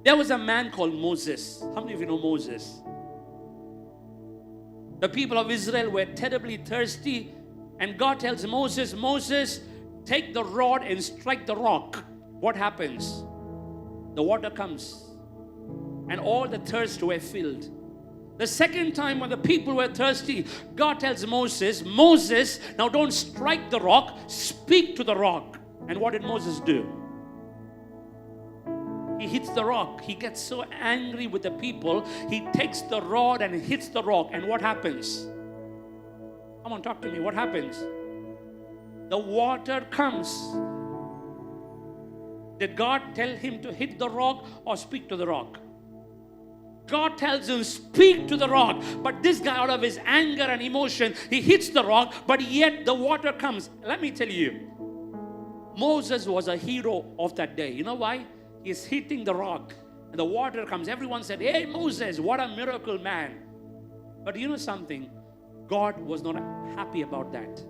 There was a man called Moses. How many of you know Moses? The people of Israel were terribly thirsty, and God tells Moses, Moses, take the rod and strike the rock. What happens? The water comes, and all the thirst were filled. The second time when the people were thirsty, God tells Moses, Moses, now don't strike the rock, speak to the rock. And what did Moses do? He hits the rock. He gets so angry with the people, he takes the rod and hits the rock. And what happens? Come on, talk to me. What happens? The water comes. Did God tell him to hit the rock or speak to the rock? God tells him, speak to the rock. But this guy, out of his anger and emotion, he hits the rock, but yet the water comes. Let me tell you, Moses was a hero of that day. You know why? He's hitting the rock and the water comes. Everyone said, hey, Moses, what a miracle man. But you know something? God was not happy about that.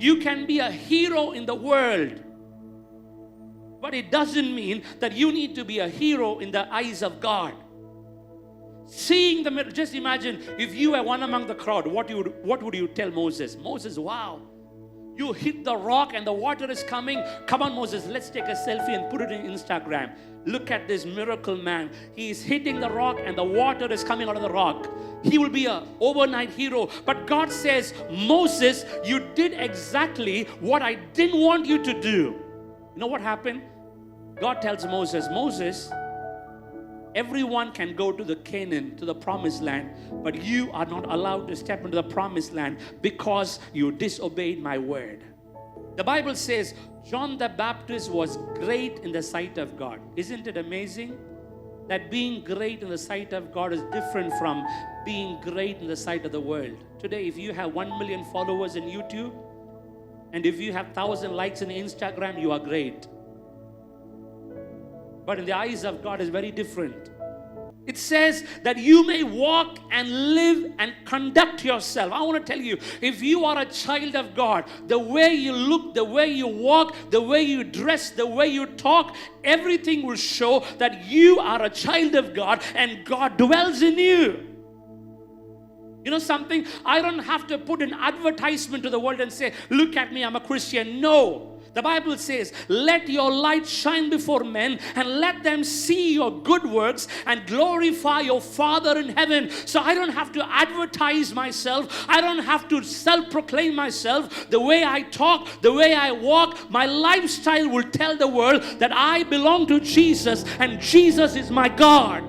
You can be a hero in the world, but it doesn't mean that you need to be a hero in the eyes of God. Seeing the miracle, just imagine if you were one among the crowd, what would you tell Moses? Moses, wow, you hit the rock and the water is coming. Come on, Moses, let's take a selfie and put it in Instagram. Look at this miracle man. He is hitting the rock and the water is coming out of the rock. He will be an overnight hero. But God says, Moses, you did exactly what I didn't want you to do. You know what happened? God tells Moses, Moses, everyone can go to the Canaan, to the promised land, but you are not allowed to step into the promised land because you disobeyed my word. The Bible says John the Baptist was great in the sight of God. Isn't it amazing that being great in the sight of God is different from being great in the sight of the world? Today, if you have 1 million followers in YouTube, and if you have 1,000 likes on Instagram, you are great. But in the eyes of God, it's very different. It says that you may walk and live and conduct yourself. I want to tell you, if you are a child of God, the way you look, the way you walk, the way you dress, the way you talk, everything will show that you are a child of God and God dwells in you. You know something? I don't have to put an advertisement to the world and say, look at me, I'm a Christian. No. The Bible says, let your light shine before men and let them see your good works and glorify your Father in heaven. So I don't have to advertise myself. I don't have to self-proclaim myself. The way I talk, the way I walk, my lifestyle will tell the world that I belong to Jesus and Jesus is my God.